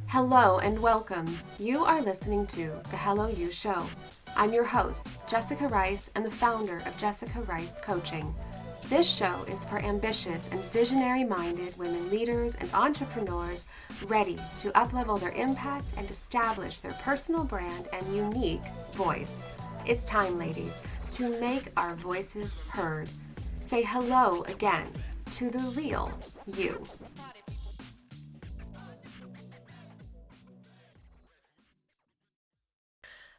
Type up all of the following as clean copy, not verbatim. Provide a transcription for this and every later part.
Hello and welcome. You are listening to The Hello You Show. I'm your host, Jessica Rice, and the founder of Jessica Rice Coaching. This show is for ambitious and visionary minded women leaders and entrepreneurs ready to uplevel their impact and establish their personal brand and unique voice. It's time, ladies, to make our voices heard. Say hello again to the real you.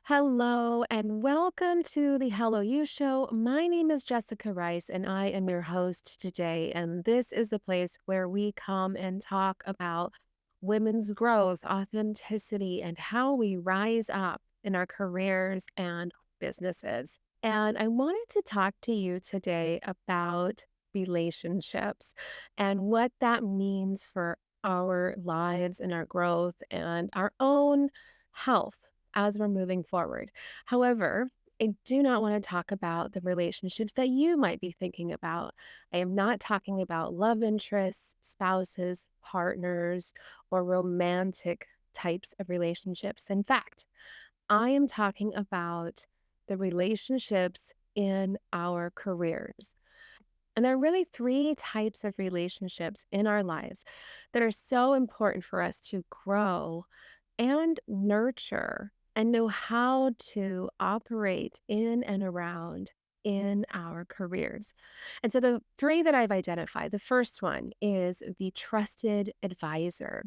Hello and welcome to the Hello You Show. My name is Jessica Rice and I am your host today. And this is the place where we come and talk about women's growth, authenticity, and how we rise up in our careers and businesses. And I wanted to talk to you today about relationships and what that means for our lives and our growth and our own health as we're moving forward. However, I do not want to talk about the relationships that you might be thinking about. I am not talking about love interests, spouses, partners, or romantic types of relationships. In fact, I am talking about the relationships in our careers. And there are really three types of relationships in our lives that are so important for us to grow and nurture and know how to operate in and around in our careers. And so the three that I've identified, the first one is the trusted advisor.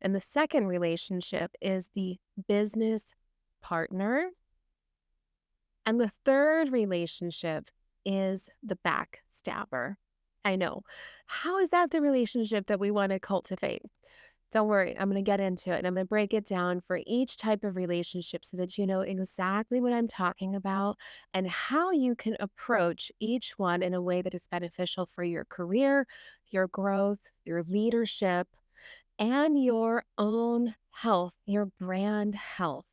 And the second relationship is the business partner. And the third relationship is the backstabber. I know. How is that the relationship that we want to cultivate? Don't worry, I'm going to get into it and I'm going to break it down for each type of relationship so that you know exactly what I'm talking about and how you can approach each one in a way that is beneficial for your career, your growth, your leadership, and your own health, your brand health.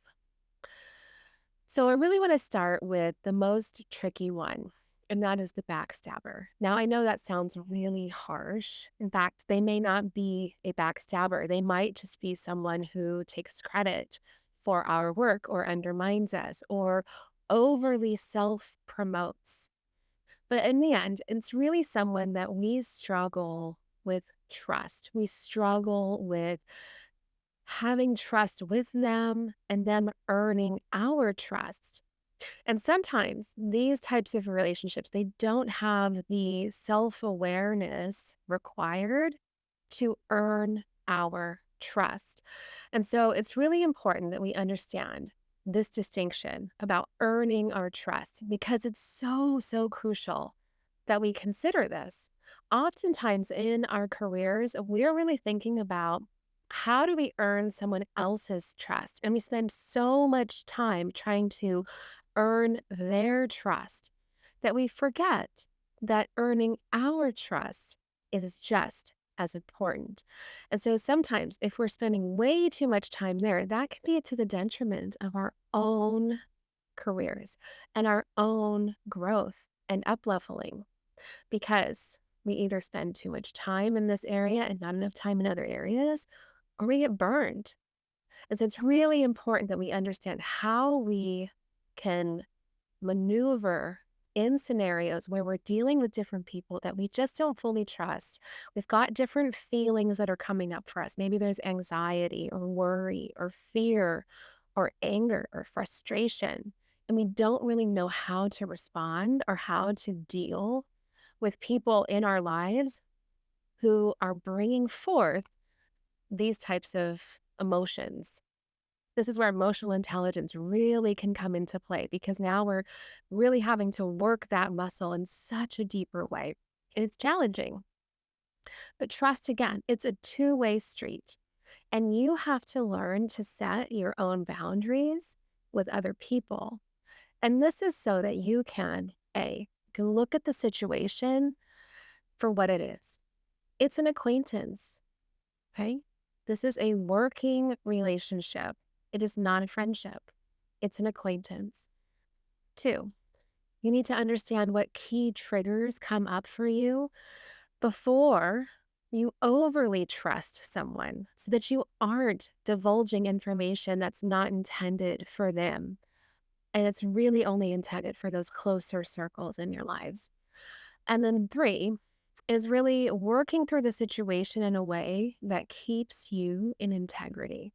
So I really want to start with the most tricky one, and that is the backstabber. Now, I know that sounds really harsh. In fact, they may not be a backstabber. They might just be someone who takes credit for our work or undermines us or overly self promotes. But in the end, it's really someone that we struggle with trust. We struggle with having trust with them and them earning our trust. And sometimes these types of relationships, they don't have the self-awareness required to earn our trust. And so it's really important that we understand this distinction about earning our trust because it's so crucial that we consider this. Oftentimes in our careers, we're really thinking about how do we earn someone else's trust? And we spend so much time trying to earn their trust that we forget that earning our trust is just as important. And so sometimes if we're spending way too much time there, that can be to the detriment of our own careers and our own growth and upleveling because we either spend too much time in this area and not enough time in other areas, or we get burned. And so it's really important that we understand how we can maneuver in scenarios where we're dealing with different people that we just don't fully trust. We've got different feelings that are coming up for us. Maybe there's anxiety or worry or fear or anger or frustration. And we don't really know how to respond or how to deal with people in our lives who are bringing forth these types of emotions. This is where emotional intelligence really can come into play because now we're really having to work that muscle in such a deeper way. And it's challenging. But trust again, it's a two-way street. And you have to learn to set your own boundaries with other people. And this is so that you can, A, you can look at the situation for what it is. It's an acquaintance, okay? This is a working relationship. It is not a friendship. It's an acquaintance. Two, you need to understand what key triggers come up for you before You overly trust someone so that you aren't divulging information that's not intended for them. And it's really only intended for those closer circles in your lives. And then three is really working through the situation in a way that keeps you in integrity.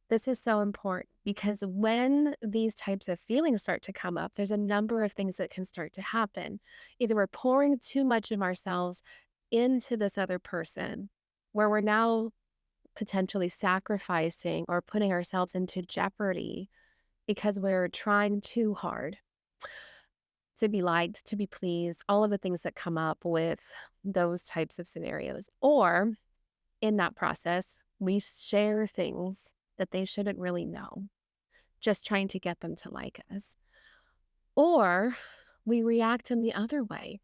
This is so important because when these types of feelings start to come up, there's a number of things that can start to happen. Either we're pouring too much of ourselves into this other person, where we're now potentially sacrificing or putting ourselves into jeopardy because we're trying too hard to be liked, to be pleased, all of the things that come up with those types of scenarios. Or in that process, we share things that they shouldn't really know, just trying to get them to like us. Or we react in the other way.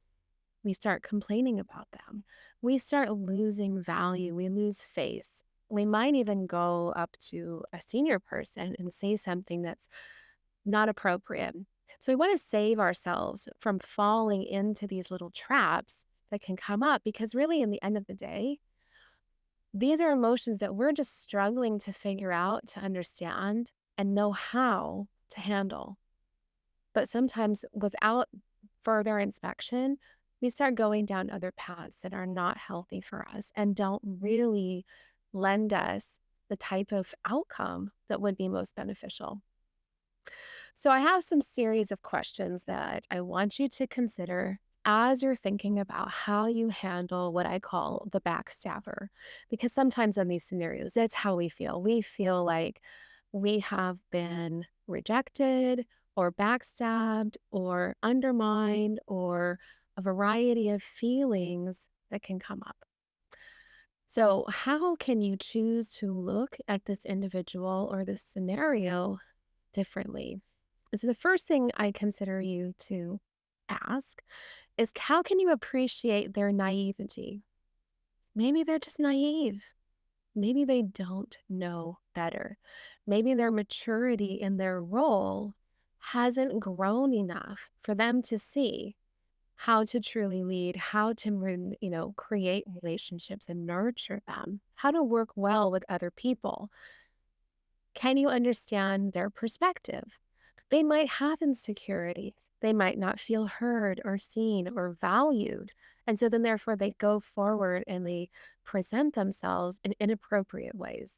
We start complaining about them. We start losing value. We lose face. We might even go up to a senior person and say something that's not appropriate. So we want to save ourselves from falling into these little traps that can come up because, really, in the end of the day, these are emotions that we're just struggling to figure out, to understand, and know how to handle. But sometimes, without further inspection, we start going down other paths that are not healthy for us and don't really lend us the type of outcome that would be most beneficial. So, I have some series of questions that I want you to consider as you're thinking about how you handle what I call the backstabber. Because sometimes in these scenarios, that's how we feel. We feel like we have been rejected or backstabbed or undermined or a variety of feelings that can come up. So, how can you choose to look at this individual or this scenario differently? And so the first thing I consider you to ask is, how can you appreciate their naivety? Maybe they're just naive. Maybe they don't know better. Maybe their maturity in their role hasn't grown enough for them to see how to truly lead, how to create relationships and nurture them, how to work well with other people. Can you understand their perspective? They might have insecurities. They might not feel heard or seen or valued. And so then, therefore, they go forward and they present themselves in inappropriate ways.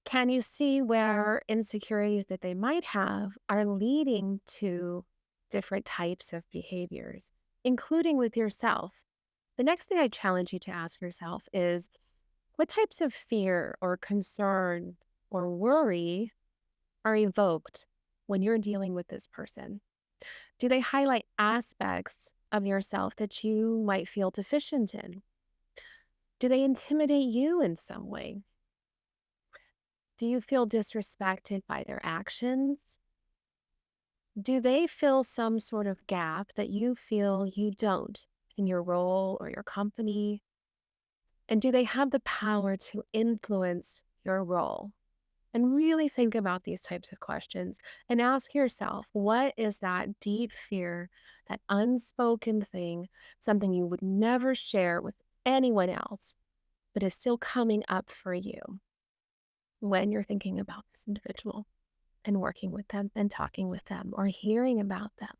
Can you see where insecurities that they might have are leading to different types of behaviors, including with yourself? The next thing I challenge you to ask yourself is, what types of fear or concern or worry are evoked when you're dealing with this person? Do they highlight aspects of yourself that you might feel deficient in? Do they intimidate you in some way? Do you feel disrespected by their actions? Do they fill some sort of gap that you feel you don't in your role or your company? And do they have the power to influence your role? And really think about these types of questions and ask yourself, what is that deep fear, that unspoken thing, something you would never share with anyone else, but is still coming up for you when you're thinking about this individual and working with them and talking with them or hearing about them?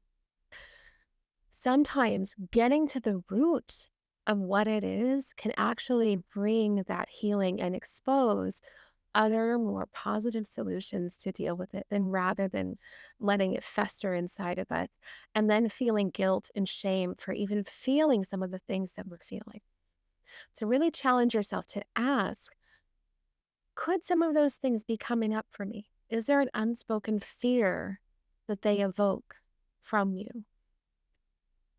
Sometimes getting to the root of what it is can actually bring that healing and expose other more positive solutions to deal with it, than rather than letting it fester inside of us and then feeling guilt and shame for even feeling some of the things that we're feeling. So really challenge yourself to ask, could some of those things be coming up for me? Is there an unspoken fear that they evoke from you?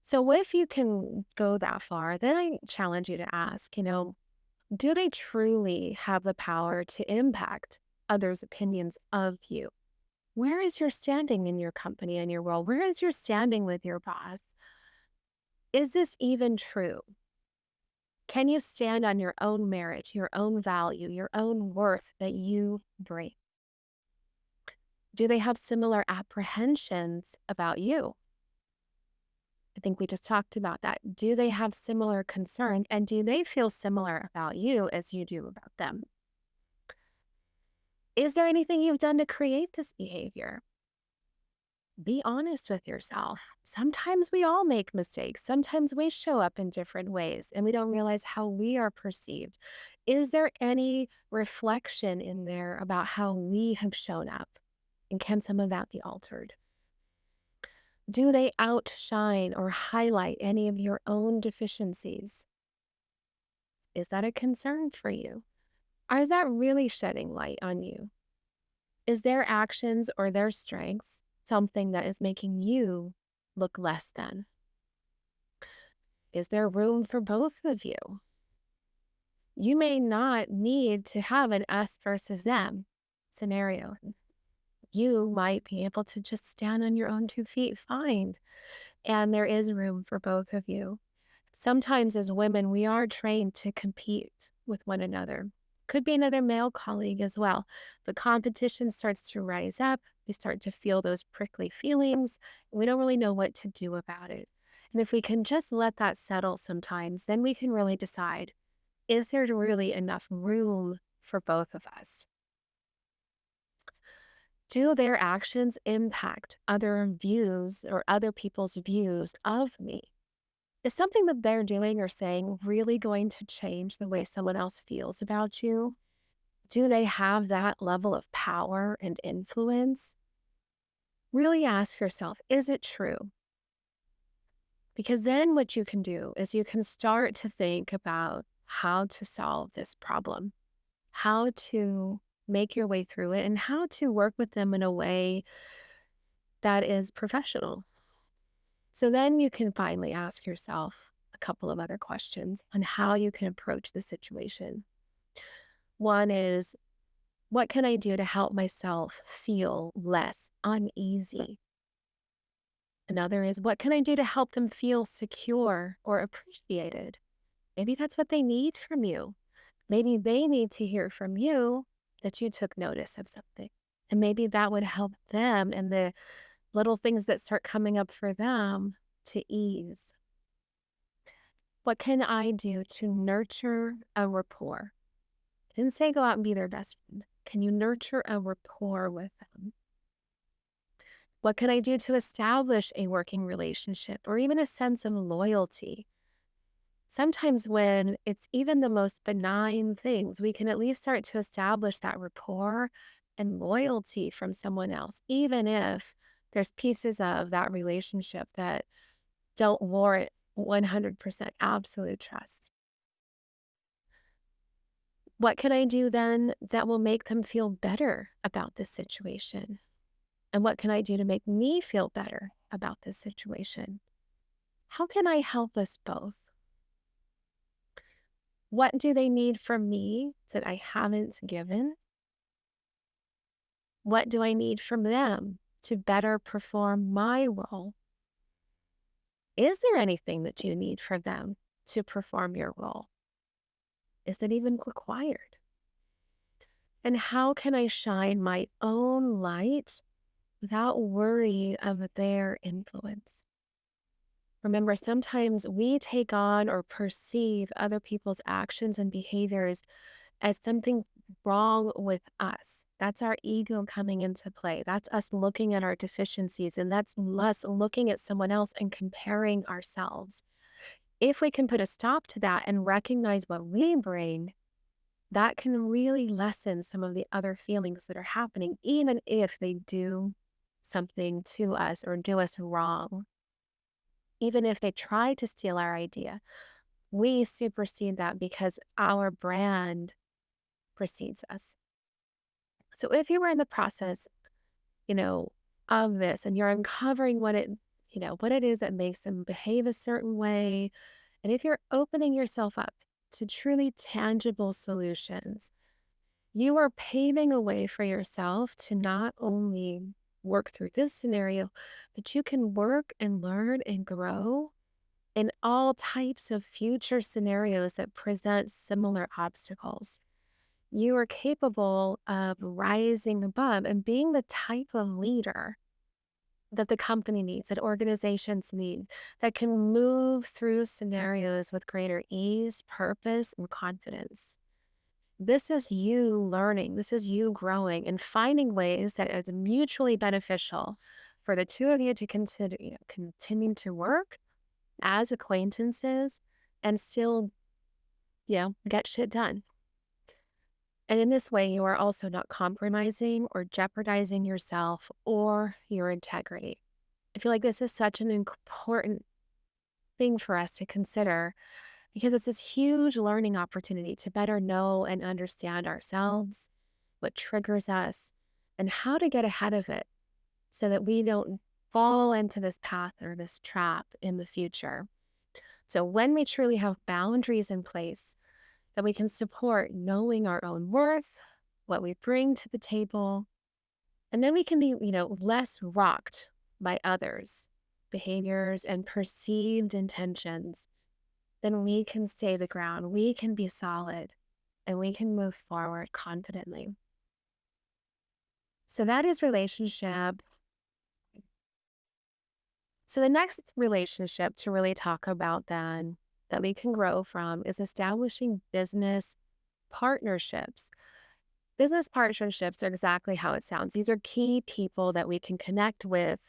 So if you can go that far, then I challenge you to ask, do they truly have the power to impact others' opinions of you? Where is your standing in your company and your role? Where is your standing with your boss? Is this even true? Can you stand on your own merit, your own value, your own worth that you bring? Do they have similar apprehensions about you? I think we just talked about that. Do they have similar concerns and do they feel similar about you as you do about them? Is there anything you've done to create this behavior? Be honest with yourself. Sometimes we all make mistakes. Sometimes we show up in different ways and we don't realize how we are perceived. Is there any reflection in there about how we have shown up? And can some of that be altered? Do they outshine or highlight any of your own deficiencies? Is that a concern for you? Or is that really shedding light on you? Is their actions or their strengths something that is making you look less than? Is there room for both of you? You may not need to have an us versus them scenario. You might be able to just stand on your own 2 feet fine. And there is room for both of you. Sometimes as women, we are trained to compete with one another. Could be another male colleague as well. But competition starts to rise up. We start to feel those prickly feelings. We don't really know what to do about it. And if we can just let that settle sometimes, then we can really decide, is there really enough room for both of us? Do their actions impact other views or other people's views of me? Is something that they're doing or saying really going to change the way someone else feels about you? Do they have that level of power and influence? Really ask yourself, is it true? Because then what you can do is you can start to think about how to solve this problem, how to make your way through it, and how to work with them in a way that is professional. So then you can finally ask yourself a couple of other questions on how you can approach the situation. One is, what can I do to help myself feel less uneasy? Another is, what can I do to help them feel secure or appreciated? Maybe that's what they need from you. Maybe they need to hear from you that you took notice of something. And maybe that would help them and the little things that start coming up for them to ease. What can I do to nurture a rapport? I didn't say go out and be their best friend. Can you nurture a rapport with them? What can I do to establish a working relationship or even a sense of loyalty? Sometimes, when it's even the most benign things, we can at least start to establish that rapport and loyalty from someone else, even if there's pieces of that relationship that don't warrant 100% absolute trust. What can I do then that will make them feel better about this situation? And what can I do to make me feel better about this situation? How can I help us both? What do they need from me that I haven't given? What do I need from them to better perform my role? Is there anything that you need from them to perform your role? Is it even required? And how can I shine my own light without worry of their influence? Remember, sometimes we take on or perceive other people's actions and behaviors as something wrong with us. That's our ego coming into play. That's us looking at our deficiencies, and that's us looking at someone else and comparing ourselves. If we can put a stop to that and recognize what we bring, that can really lessen some of the other feelings that are happening, even if they do something to us or do us wrong. Even if they try to steal our idea, we supersede that because our brand precedes us. So if you were in the process, you know, of this and you're uncovering what it is that makes them behave a certain way, and if you're opening yourself up to truly tangible solutions, you are paving a way for yourself to not only work through this scenario, but you can work and learn and grow in all types of future scenarios that present similar obstacles. You are capable of rising above and being the type of leader that the company needs, that organizations need, that can move through scenarios with greater ease, purpose, and confidence. This is you learning, this is you growing and finding ways that is mutually beneficial for the two of you to continue to work as acquaintances and still, get shit done. And in this way, you are also not compromising or jeopardizing yourself or your integrity. I feel like this is such an important thing for us to consider because it's this huge learning opportunity to better know and understand ourselves, what triggers us, and how to get ahead of it so that we don't fall into this path or this trap in the future. So, when we truly have boundaries in place, that we can support knowing our own worth, what we bring to the table, and then we can be, less rocked by others' behaviors and perceived intentions. Then we can stay the ground, we can be solid, and we can move forward confidently. So that is relationship. So the next relationship to really talk about then that we can grow from is establishing business partnerships. Business partnerships are exactly how it sounds. These are key people that we can connect with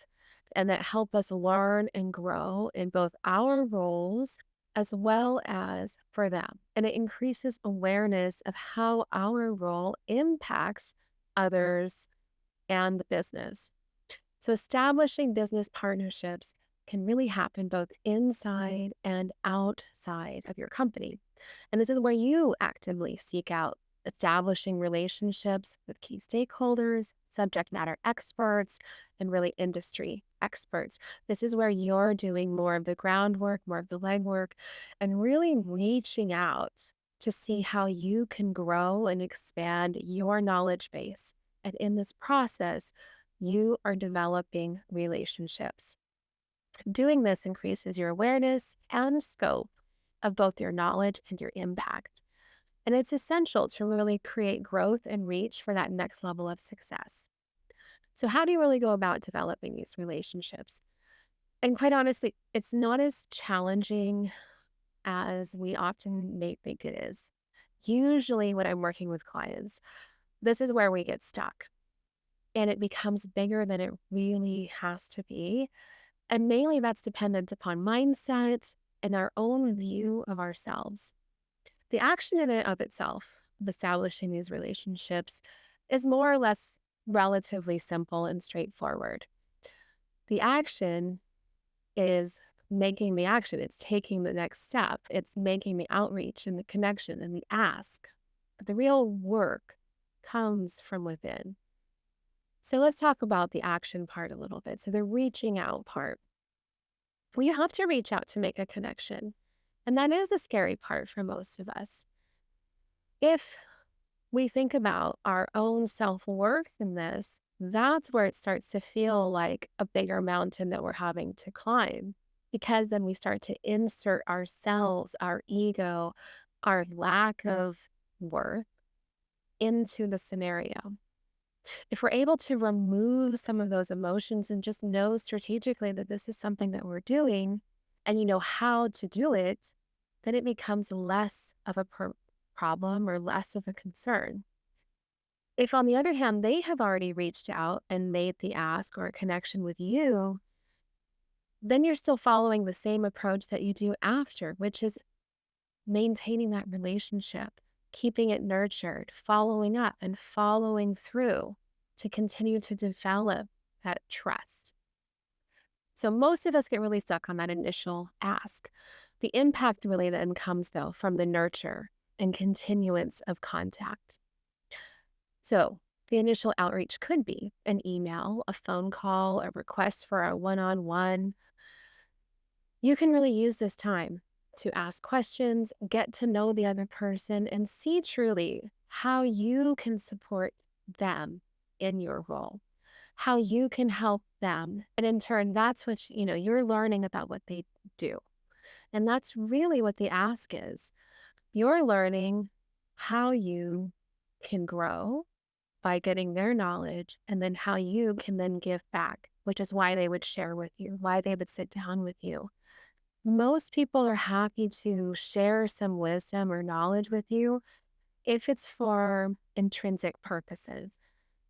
and that help us learn and grow in both our roles as well as for them. And it increases awareness of how our role impacts others and the business. So, establishing business partnerships can really happen both inside and outside of your company. And this is where you actively seek out establishing relationships with key stakeholders, subject matter experts, and really industry experts. This is where you're doing more of the groundwork, more of the legwork, and really reaching out to see how you can grow and expand your knowledge base. And in this process, you are developing relationships. Doing this increases your awareness and scope of both your knowledge and your impact. And it's essential to really create growth and reach for that next level of success. So, how do you really go about developing these relationships? And quite honestly, it's not as challenging as we often may think it is. Usually, when I'm working with clients, this is where we get stuck and it becomes bigger than it really has to be. And mainly that's dependent upon mindset and our own view of ourselves. The action in and of itself of establishing these relationships is more or less relatively simple and straightforward. The action is making the action, it's taking the next step, it's making the outreach and the connection and the ask. But the real work comes from within. So let's talk about the action part a little bit. So the reaching out part. Well, you have to reach out to make a connection. And that is the scary part for most of us. If we think about our own self worth in this, that's where it starts to feel like a bigger mountain that we're having to climb. Because then we start to insert ourselves, our ego, our lack of worth into the scenario. If we're able to remove some of those emotions and just know strategically that this is something that we're doing and you know how to do it, then it becomes less of a problem or less of a concern. If, on the other hand, they have already reached out and made the ask or a connection with you, then you're still following the same approach that you do after, which is maintaining that relationship, keeping it nurtured, following up and following through to continue to develop that trust. So most of us get really stuck on that initial ask. The impact really then comes, though, from the nurture and continuance of contact. So the initial outreach could be an email, a phone call, a request for a one-on-one. You can really use this time to ask questions, get to know the other person, and see truly how you can support them in your role, how you can help them. And in turn, that's what, you're learning about what they do. And that's really what the ask is. You're learning how you can grow by getting their knowledge and then how you can then give back which is why they would share with you, why they would sit down with you. Most people are happy to share some wisdom or knowledge with you if it's for intrinsic purposes.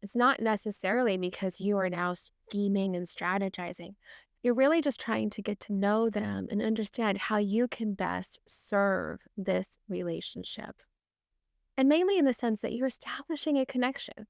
It's not necessarily because you are now scheming and strategizing. You're really just trying to get to know them and understand how you can best serve this relationship. And mainly in the sense that you're establishing a connection.